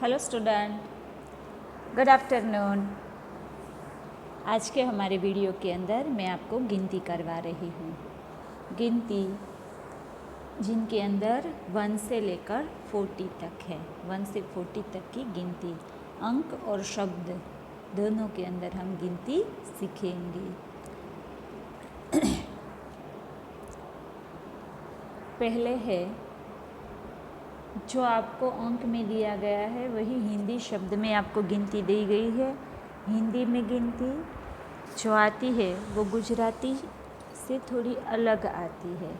Hello student, good afternoon. आज के हमारे वीडियो के अंदर मैं आपको गिनती करवा रही हूँ। गिनती जिनके अंदर 1 से लेकर 40 तक है, 1 से 40 तक की गिनती, अंक और शब्द दोनों के अंदर हम गिनती सीखेंगे। पहले है जो आपको अंक में दिया गया है वही हिंदी शब्द में आपको गिनती दी गई है। हिंदी में गिनती जो आती है वो गुजराती से थोड़ी अलग आती है,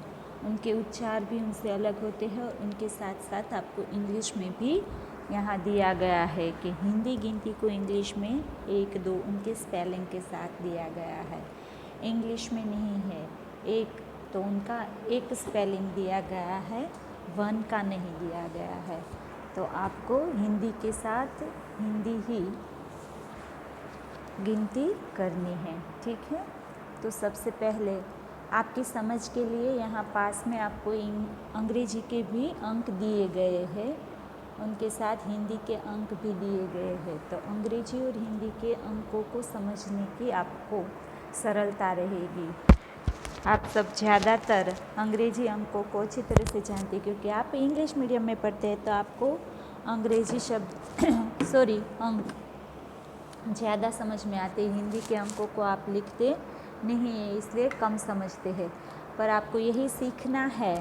उनके उच्चार भी उनसे अलग होते हैं और उनके साथ साथ आपको इंग्लिश में भी यहाँ दिया गया है कि हिंदी गिनती को इंग्लिश में 1, 2 उनके स्पेलिंग के साथ दिया गया है। इंग्लिश में नहीं है, एक तो उनका एक स्पेलिंग दिया गया है, 1 का नहीं दिया गया है। तो आपको हिंदी के साथ हिंदी ही गिनती करनी है, ठीक है। तो सबसे पहले आपकी समझ के लिए यहाँ पास में आपको अंग्रेजी के भी अंक दिए गए हैं, उनके साथ हिंदी के अंक भी दिए गए हैं। तो अंग्रेजी और हिंदी के अंकों को समझने की आपको सरलता रहेगी। आप सब ज़्यादातर अंग्रेजी अंकों को अच्छी तरह से जानते हैं क्योंकि आप इंग्लिश मीडियम में पढ़ते हैं, तो आपको अंग्रेजी शब्द अंक ज़्यादा समझ में आते हैं। हिंदी के अंकों को आप लिखते नहीं है, इसलिए कम समझते हैं। पर आपको यही सीखना है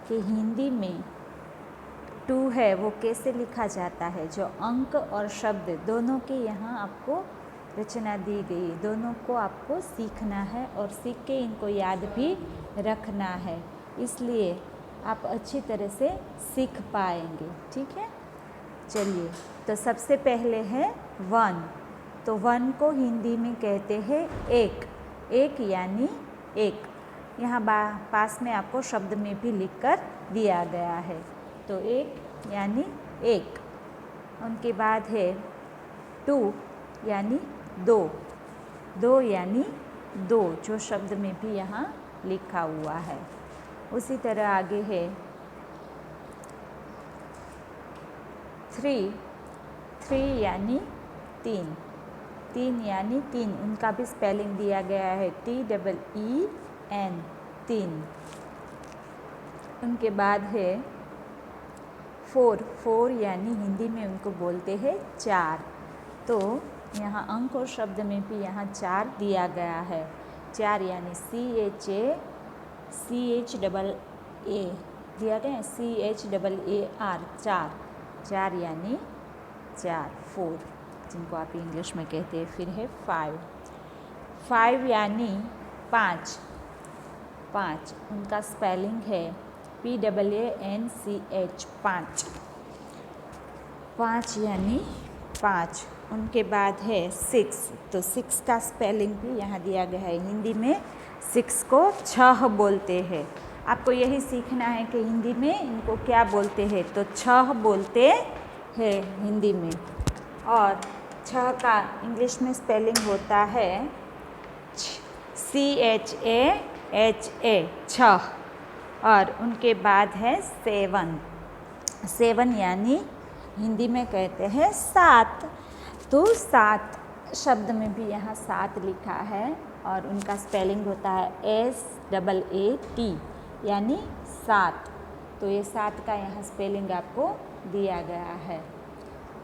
कि हिंदी में 2 है वो कैसे लिखा जाता है। जो अंक और शब्द दोनों के यहाँ आपको रचना दी गई, दोनों को आपको सीखना है और सीख के इनको याद भी रखना है, इसलिए आप अच्छी तरह से सीख पाएंगे, ठीक है। चलिए, तो सबसे पहले है 1। तो 1 को हिंदी में कहते हैं एक, एक यानी एक। यहाँ पास में आपको शब्द में भी लिखकर दिया गया है। तो एक यानी एक। उनके बाद है 2 यानी 2, 2 यानी 2, जो शब्द में भी यहाँ लिखा हुआ है। उसी तरह आगे है 3, 3 यानी 3, 3 यानी 3, उनका भी स्पेलिंग दिया गया है TEEN, 3। उनके बाद है 4, 4 यानी हिंदी में उनको बोलते हैं 4। तो यहाँ अंक और शब्द में भी यहाँ 4 दिया गया है। 4 यानी CHAA दिया गया है, CHAAR, 4, 4 यानी 4, 4 जिनको आप इंग्लिश में कहते हैं। फिर है 5, 5 यानी 5, 5 उनका स्पेलिंग है PANCH, 5, 5 यानी 5। उनके बाद है 6, तो 6 का स्पेलिंग भी यहाँ दिया गया है। हिंदी में 6 को 6 बोलते हैं। आपको यही सीखना है कि हिंदी में इनको क्या बोलते हैं। तो 6 बोलते हैं हिंदी में, और 6 का इंग्लिश में स्पेलिंग होता है CHAHA, 6। और उनके बाद है 7, 7 यानी हिंदी में कहते हैं 7। तो 7 शब्द में भी यहाँ 7 लिखा है और उनका स्पेलिंग होता है SAAT यानी 7। तो ये 7 का यहाँ स्पेलिंग आपको दिया गया है।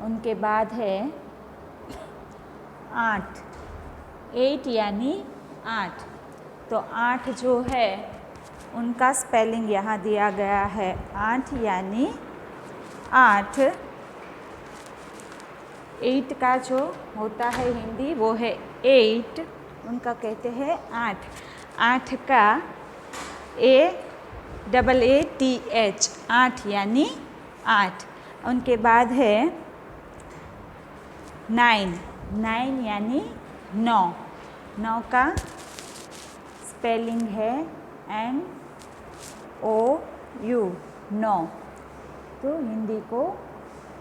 उनके बाद है 8, 8 यानी 8। तो 8 जो है उनका स्पेलिंग यहाँ दिया गया है 8 यानी 8। 8 का जो होता है हिंदी वो है 8, उनका कहते हैं 8। 8 का AAATH, 8 यानी 8। उनके बाद है 9, 9 यानी 9, 9 का स्पेलिंग है NOU, 9। तो हिंदी को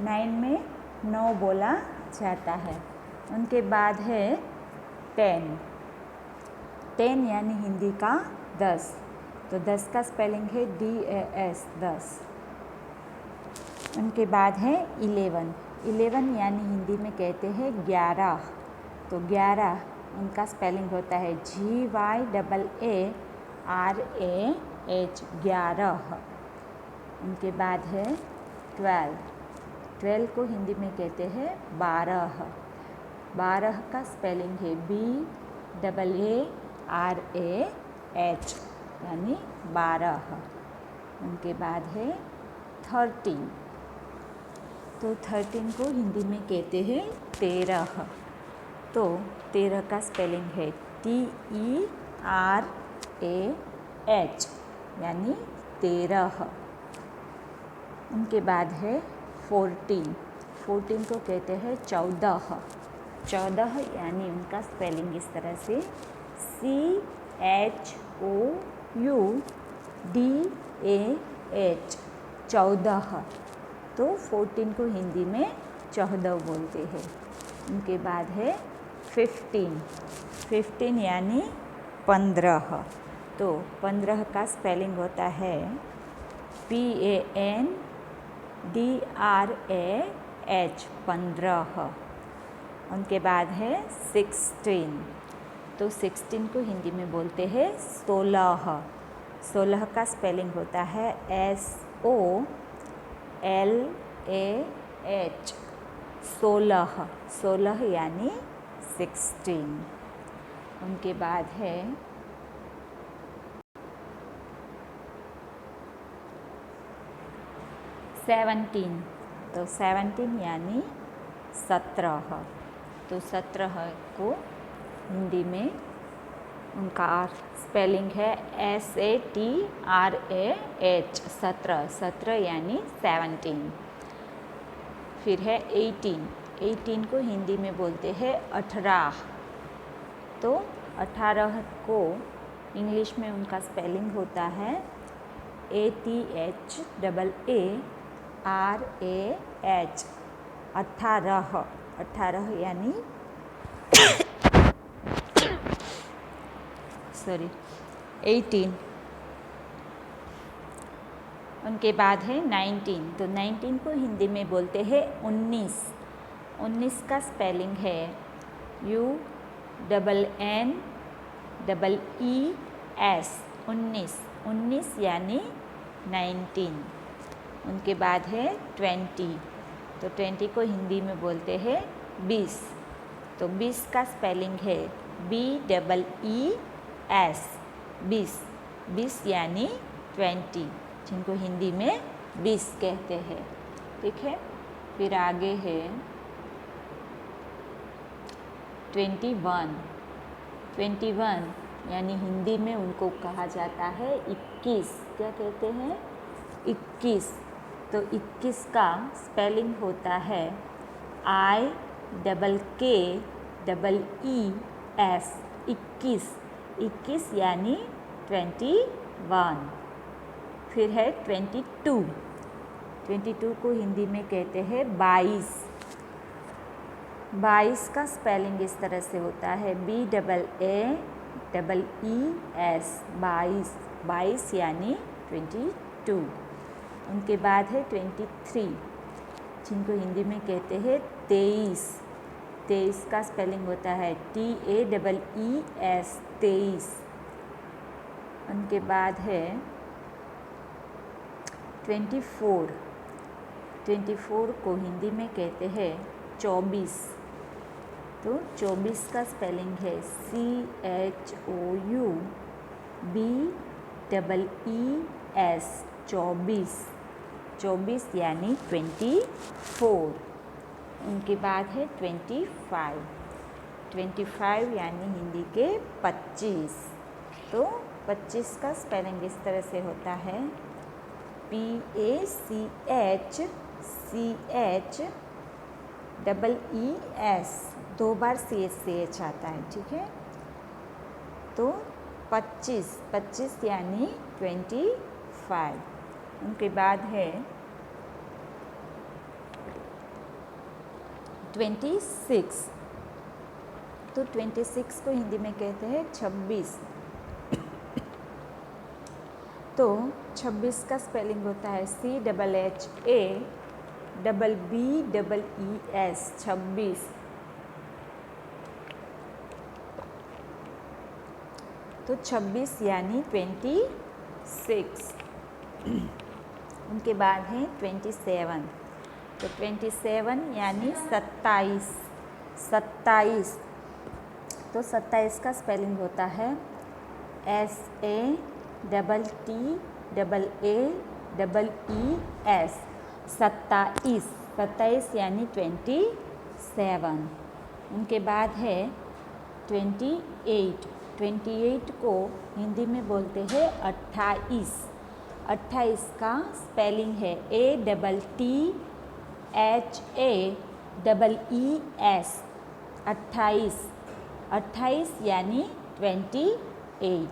9 में 9 बोला जाता है। उनके बाद है 10, 10 यानी हिंदी का 10। तो 10 का स्पेलिंग है DAS, 10। उनके बाद है 11, 11 यानी हिंदी में कहते हैं 11। तो 11 उनका स्पेलिंग होता है GYAARAH 11। उनके बाद है 12 को हिंदी में कहते हैं 12। 12 का स्पेलिंग है BAARAH यानी 12। उनके बाद है 13। तो 13 को हिंदी में कहते हैं 13। तो 13 का स्पेलिंग है TERAH यानी 13। उनके बाद है 14 को कहते हैं 14 यानी उनका स्पेलिंग इस तरह से CHOUDAH 14। तो 14 को हिंदी में 14 बोलते हैं। उनके बाद है 15 यानी 15। तो 15 का स्पेलिंग होता है PANDRAH 15। उनके बाद है 16। तो 16 को हिंदी में बोलते हैं 16 का स्पेलिंग होता है SOLAH 16 यानी 16। उनके बाद है 17। तो 17 यानी 17। तो 17 को हिंदी में उनका स्पेलिंग है SATRAH 17 यानी 17। फिर है 18 को हिंदी में बोलते हैं 18। तो 18 को इंग्लिश में उनका स्पेलिंग होता है ATHAARAH 18 यानी 18। उनके बाद है 19। तो 19 को हिंदी में बोलते हैं 19 का स्पेलिंग है UNNEES 19 यानी 19। उनके बाद है 20। तो 20 को हिंदी में बोलते हैं 20। तो 20 का स्पेलिंग है BEES 20 यानी 20, जिनको हिंदी में 20 कहते हैं। ठीक है। फिर आगे है 21 यानी हिंदी में उनको कहा जाता है 21। क्या कहते हैं? 21। तो 21 का स्पेलिंग होता है IKKEES 21 यानी 21। फिर है 22 को हिंदी में कहते हैं 22 का स्पेलिंग इस तरह से होता है BAAEES 22 यानी 22। उनके बाद है 23, जिनको हिंदी में कहते हैं 23 का स्पेलिंग होता है TAEES 23। उनके बाद है 24 को हिंदी में कहते हैं 24। तो 24 का स्पेलिंग है CHOUBEES 24 यानी 24। उनके बाद है 25 यानी हिंदी के 25। तो 25 का स्पेलिंग इस तरह से होता है PACHCHEES 2 बार CH आता है। ठीक है। तो 25 यानी 25। उनके बाद है 26। तो 26 को हिंदी में कहते हैं 26। तो 26 का स्पेलिंग होता है CHHABBIES BBEES 26। तो 26 यानी 26। उनके बाद है 27। तो 27 यानी 27। 27। तो 27 का स्पेलिंग होता है SATTAEES 27। 27 यानी 27। उनके बाद है 28। 28 को हिंदी में बोलते हैं 28। 28 का स्पेलिंग है ATTHAEES 28। 28 यानी 28।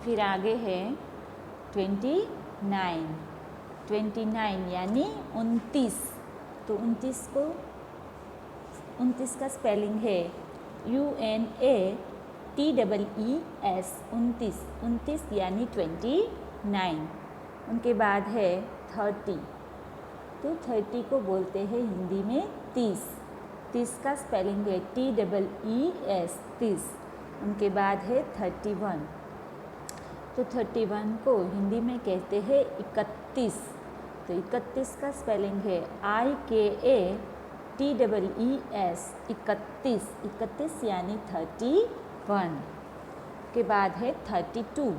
फिर आगे है 29। 29 यानी 29। तो 29 का स्पेलिंग है UNATEES 29। 29 यानी 29। उनके बाद है 30। तो 30 को बोलते हैं हिंदी में 30। 30 का स्पेलिंग है TEES 30। उनके बाद है 31। तो 31 को हिंदी में कहते हैं 31। तो 31 का स्पेलिंग है IKATEES 31। 31 यानी 31। के बाद है 32।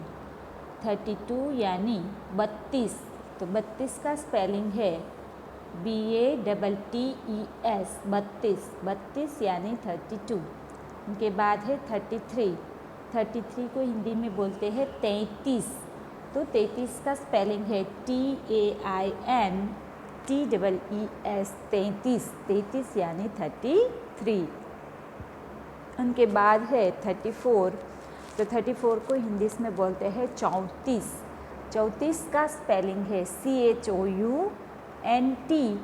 32 यानी 32। तो 32 का स्पेलिंग है BATTES 32। 32 यानी 32। उनके बाद है 33। 33 को हिंदी में बोलते हैं 33। तो 33 का स्पेलिंग है TAINTEES 33। 33 यानी 33। उनके बाद है 34। तो 34 को हिंदी में बोलते हैं 34। 34 का स्पेलिंग है CHOUNTEES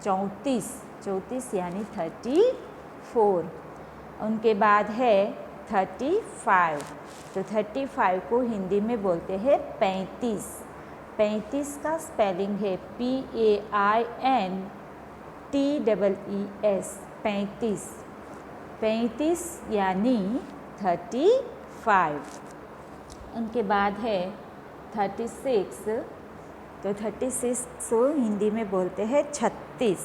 34। 34 यानी 34। उनके बाद है 35। तो 35 को हिंदी में बोलते हैं 35। 35 का स्पेलिंग है PAINTEES 35। 35 यानी 35। उनके बाद है 36। तो 36 को हिंदी में बोलते हैं 36।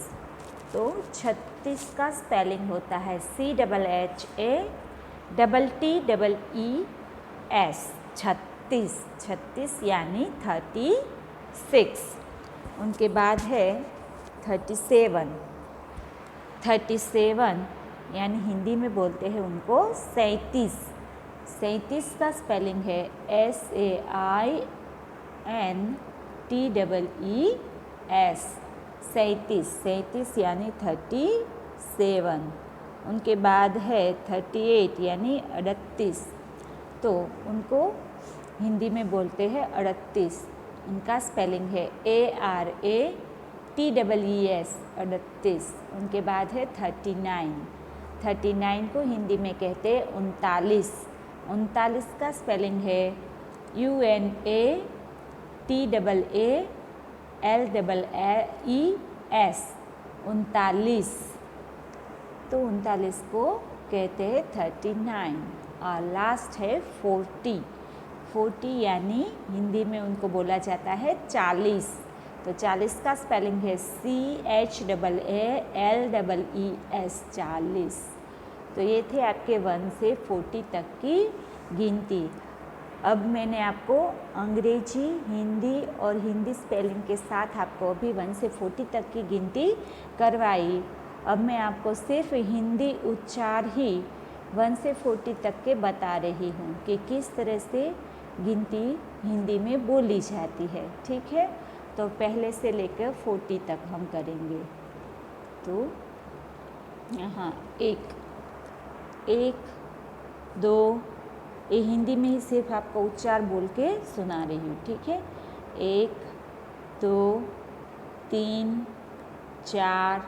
तो 36 का स्पेलिंग होता है CHATTEES 36। 36 यानी 36। उनके बाद है 37। 37 यानी हिंदी में बोलते हैं उनको 37। 37 का स्पेलिंग है SAINTEES 37। 37 यानी 37। उनके बाद है 38 यानी 38। तो उनको हिंदी में बोलते हैं 38। उनका स्पेलिंग है ARATEES 38। उनके बाद है 39। 39 को हिंदी में कहते हैं 39। 39 का स्पेलिंग है UNATAALEES 39। तो 39 को कहते हैं 39। और लास्ट है 40। 40 यानी हिंदी में उनको बोला जाता है 40। तो 40 का स्पेलिंग है CHAALEES 40। तो ये थे आपके 1 से 40 तक की गिनती। अब मैंने आपको अंग्रेजी, हिंदी और हिंदी स्पेलिंग के साथ आपको अभी 1 से 40 तक की गिनती करवाई। अब मैं आपको सिर्फ हिंदी उच्चार ही 1 से 40 तक के बता रही हूँ कि किस तरह से गिनती हिंदी में बोली जाती है। ठीक है, तो पहले से लेकर 40 तक हम करेंगे। तो यहाँ 1, 2, ये हिंदी में ही सिर्फ आपको उच्चार बोल के सुना रही हूँ। ठीक है, 1, 2, 3, 4,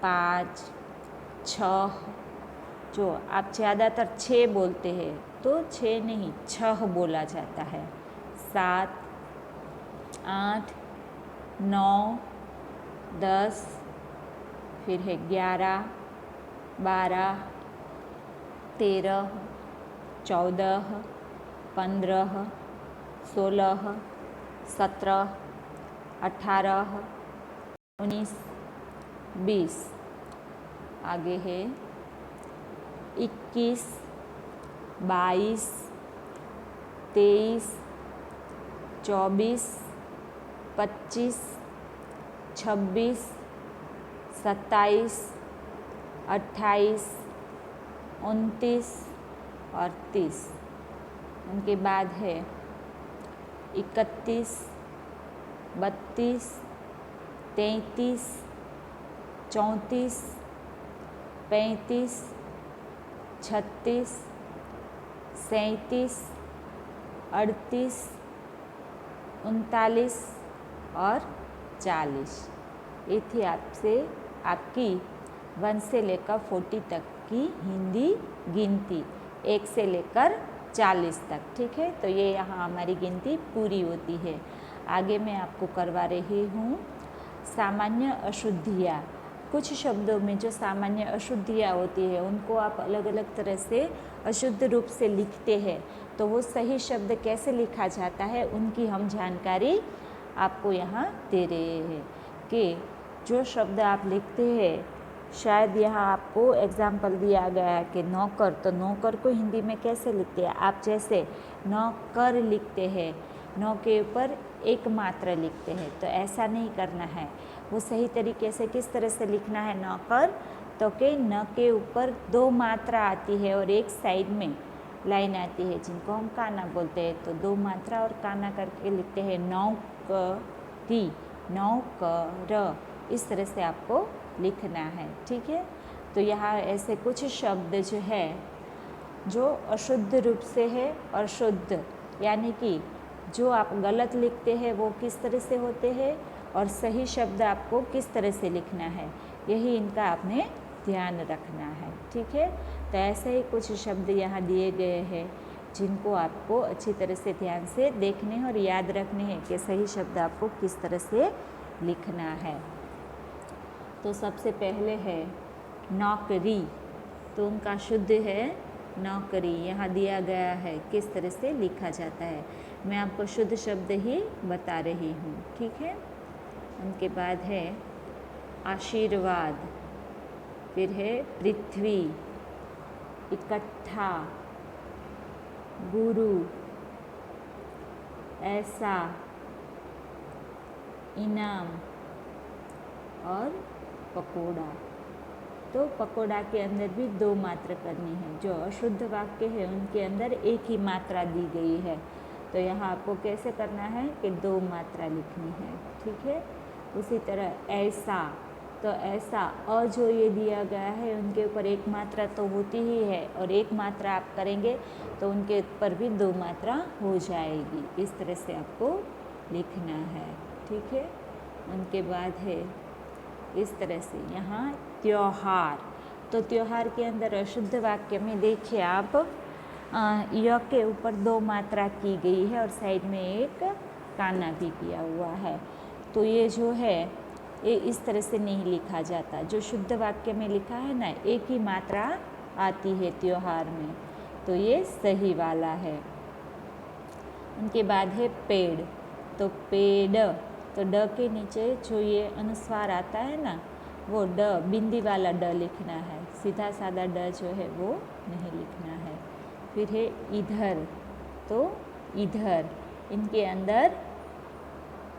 5, 6। जो आप ज़्यादातर 6 बोलते हैं तो 6 नहीं 6 बोला जाता है। 7, 8, 9, 10, फिर है 11, 12, 13, 14, 15, 16, 17, 18, 19, 20। आगे है 21, 22, 23, 24, 25, 26, 27, 28, 29 और 30। उनके बाद है 31, 32, 33, 34, 35, 36, 37, 38, 39 और 40। ये थी आपसे आपकी 1 से लेकर 40 तक की हिंदी गिनती, 1 से लेकर 40 तक। ठीक है, तो ये यहाँ हमारी गिनती पूरी होती है। आगे मैं आपको करवा रही हूँ सामान्य अशुद्धियाँ। कुछ शब्दों में जो सामान्य अशुद्धियाँ होती है उनको आप अलग अलग तरह से अशुद्ध रूप से लिखते हैं, तो वो सही शब्द कैसे लिखा जाता है उनकी हम जानकारी आपको यहाँ दे रहे हैं। कि जो शब्द आप लिखते हैं, शायद यहाँ आपको एग्जाम्पल दिया गया है कि नौकर, तो नौकर को हिंदी में कैसे लिखते हैं। आप जैसे नौकर लिखते हैं, नौ के ऊपर एक मात्रा लिखते हैं, तो ऐसा नहीं करना है। वो सही तरीके से किस तरह से लिखना है नौकर, तो कि न के ऊपर 2 मात्रा आती है और एक साइड में लाइन आती है जिनको हम काना बोलते हैं। तो 2 मात्रा और काना करके लिखते हैं नौकरी, नौकर, इस तरह से आपको लिखना है। ठीक है, तो यहाँ ऐसे कुछ शब्द जो है जो अशुद्ध रूप से है और शुद्ध, यानी कि जो आप गलत लिखते हैं वो किस तरह से होते हैं और सही शब्द आपको किस तरह से लिखना है, यही इनका आपने ध्यान रखना है। ठीक है, तो ऐसे ही कुछ शब्द यहाँ दिए गए हैं जिनको आपको अच्छी तरह से ध्यान से देखने और याद रखने हैं कि सही शब्द आपको किस तरह से लिखना है। तो सबसे पहले है नौकरी, तो उनका शुद्ध है नौकरी। यहाँ दिया गया है किस तरह से लिखा जाता है, मैं आपको शुद्ध शब्द ही बता रही हूँ। ठीक है, उनके बाद है आशीर्वाद, फिर है पृथ्वी, इकट्ठा, गुरु, ऐसा, इनाम और पकोड़ा। तो पकोड़ा के अंदर भी 2 मात्रा करनी है। जो अशुद्ध वाक्य है उनके अंदर एक ही मात्रा दी गई है, तो यहाँ आपको कैसे करना है कि 2 मात्रा लिखनी है। ठीक है, उसी तरह ऐसा, तो ऐसा अ जो ये दिया गया है उनके ऊपर एक मात्रा तो होती ही है और एक मात्रा आप करेंगे तो उनके ऊपर भी 2 मात्रा हो जाएगी। इस तरह से आपको लिखना है। ठीक है, उनके बाद है इस तरह से यहाँ त्योहार, तो त्योहार के अंदर अशुद्ध वाक्य में देखिए आप य के ऊपर 2 मात्रा की गई है और साइड में एक काना भी किया हुआ है। तो ये जो है ये इस तरह से नहीं लिखा जाता। जो शुद्ध वाक्य में लिखा है ना, एक ही मात्रा आती है त्योहार में, तो ये सही वाला है। उनके बाद है पेड़, तो पेड़, तो ड के नीचे जो ये अनुस्वार आता है ना, वो ड बिंदी वाला ड लिखना है, सीधा सादा ड जो है वो नहीं लिखना है। फिर है इधर, तो इधर, इनके अंदर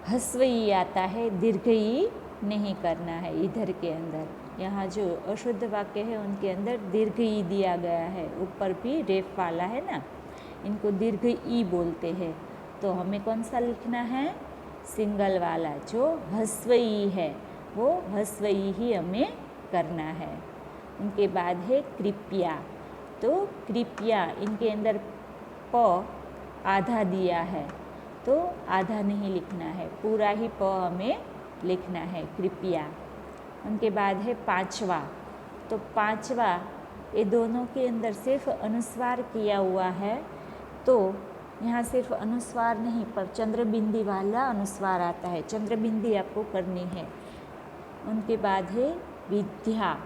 ह्रस्व ई आता है, दीर्घ ई नहीं करना है इधर के अंदर। यहाँ जो अशुद्ध वाक्य है उनके अंदर दीर्घ ई दिया गया है, ऊपर भी रेफ वाला है ना, इनको दीर्घ ई बोलते हैं। तो हमें कौन सा लिखना है, सिंगल वाला जो ह्रस्व ई है वो ह्रस्व ई ही हमें करना है। उनके बाद है कृपया, तो कृपया, इनके अंदर प आधा दिया है तो आधा नहीं लिखना है, पूरा ही प हमें लिखना है, कृपया। उनके बाद है पांचवा, तो पांचवा ये दोनों के अंदर सिर्फ अनुस्वार किया हुआ है, तो यहाँ सिर्फ अनुस्वार नहीं पर चंद्रबिंदी वाला अनुस्वार आता है, चंद्रबिंदी आपको करनी है। उनके बाद है विद्या,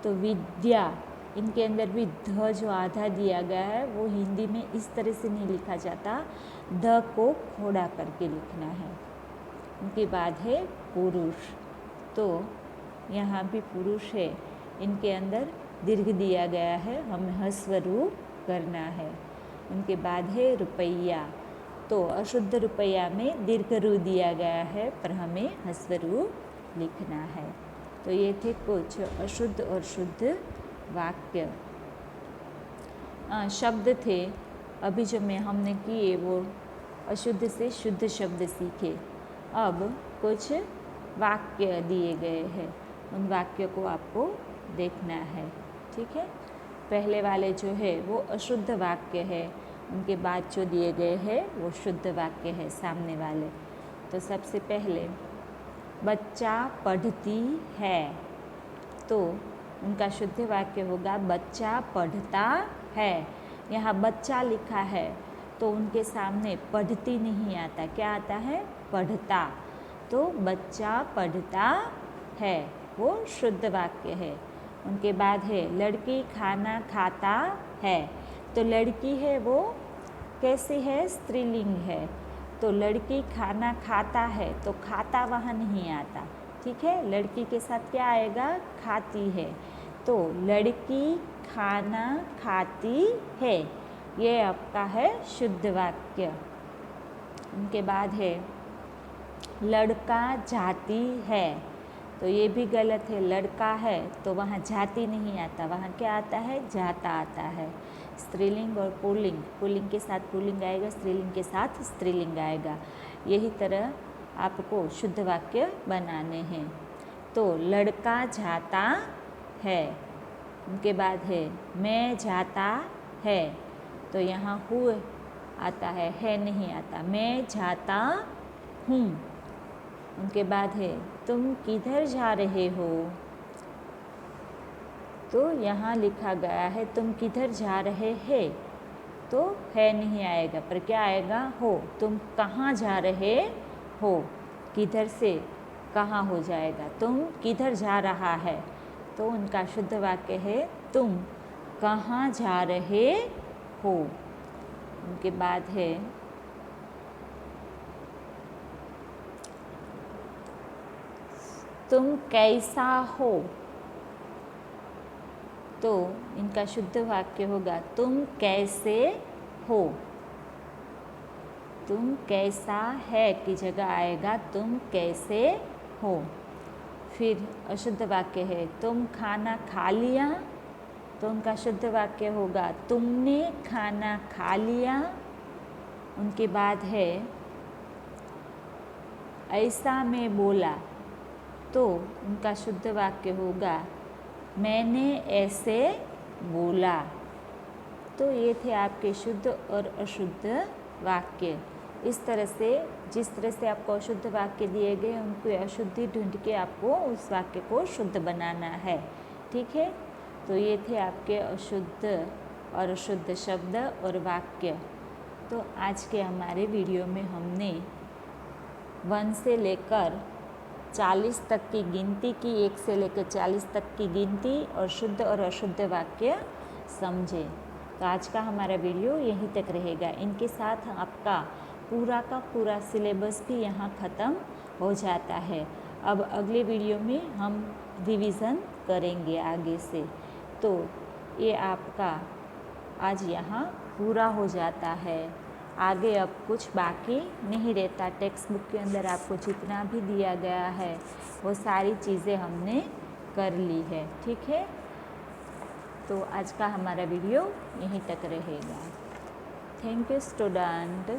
तो विद्या, इनके अंदर भी ध जो आधा दिया गया है वो हिंदी में इस तरह से नहीं लिखा जाता, ध को खोड़ा करके लिखना है। उनके बाद है पुरुष, तो यहाँ भी पुरुष है, इनके अंदर दीर्घ दिया गया है, हमें ह्रस्व करना है। उनके बाद है रुपया, तो अशुद्ध रुपया में दीर्घ रू दिया गया है पर हमें ह्रस्व लिखना है। तो ये थे कुछ अशुद्ध और शुद्ध वाक्य शब्द थे। अभी जो हमने किए वो अशुद्ध से शुद्ध शब्द सीखे। अब कुछ वाक्य दिए गए हैं, उन वाक्यों को आपको देखना है, ठीक है। पहले वाले जो है वो अशुद्ध वाक्य है, उनके बाद जो दिए गए हैं वो शुद्ध वाक्य है सामने वाले। तो सबसे पहले बच्चा पढ़ती है, तो उनका शुद्ध वाक्य होगा बच्चा पढ़ता है। यहाँ बच्चा लिखा है तो उनके सामने पढ़ती नहीं आता, क्या आता है? पढ़ता। तो बच्चा पढ़ता है, वो शुद्ध वाक्य है। उनके बाद है लड़की खाना खाता है, तो लड़की है वो कैसी है? स्त्रीलिंग है। तो लड़की खाना खाता है, तो खाता वहाँ नहीं आता, ठीक है। लड़की के साथ क्या आएगा? खाती है। तो लड़की खाना खाती है, ये आपका है शुद्ध वाक्य। उनके बाद है लड़का जाती है, तो ये भी गलत है। लड़का है तो वहाँ जाती नहीं आता, वहाँ क्या आता है? जाता आता है। स्त्रीलिंग और पुल्लिंग, पुल्लिंग के साथ पुल्लिंग आएगा, स्त्रीलिंग के साथ स्त्रीलिंग आएगा। यही तरह आपको शुद्ध वाक्य बनाने हैं। तो लड़का जाता है। उनके बाद है मैं जाता है, तो यहाँ हूँ आता है नहीं आता, मैं जाता हूँ। उनके बाद है तुम किधर जा रहे हो, तो यहाँ लिखा गया है तुम किधर जा रहे हैं, तो है नहीं आएगा पर क्या आएगा? हो। तुम कहाँ जा रहे हो, किधर से कहाँ हो जाएगा, तुम किधर जा रहा है, तो उनका शुद्ध वाक्य है तुम कहाँ जा रहे हो। उनके बाद है तुम कैसा हो, तो इनका शुद्ध वाक्य होगा तुम कैसे हो। तुम कैसा है की जगह आएगा तुम कैसे हो। फिर अशुद्ध वाक्य है तुम खाना खा लिया, तो उनका शुद्ध वाक्य होगा तुमने खाना खा लिया। उनके बाद है ऐसा मैं बोला, तो उनका शुद्ध वाक्य होगा मैंने ऐसे बोला। तो ये थे आपके शुद्ध और अशुद्ध वाक्य। इस तरह से जिस तरह से आपको अशुद्ध वाक्य दिए गए उनको अशुद्धि ढूंढ के आपको उस वाक्य को शुद्ध बनाना है, ठीक है। तो ये थे आपके अशुद्ध और अशुद्ध शब्द और वाक्य। तो आज के हमारे वीडियो में हमने 1 से लेकर 40 तक की गिनती की, 1 से लेकर 40 तक की गिनती और शुद्ध और अशुद्ध वाक्य समझे। तो आज का हमारा वीडियो यहीं तक रहेगा। इनके साथ आपका पूरा का पूरा सिलेबस भी यहाँ ख़त्म हो जाता है। अब अगले वीडियो में हम रिवीज़न करेंगे आगे से। तो ये आपका आज यहाँ पूरा हो जाता है। आगे अब कुछ बाकी नहीं रहता। टेक्स्ट बुक के अंदर आपको जितना भी दिया गया है वो सारी चीज़ें हमने कर ली है, ठीक है। तो आज का हमारा वीडियो यहीं तक रहेगा। Thank you student.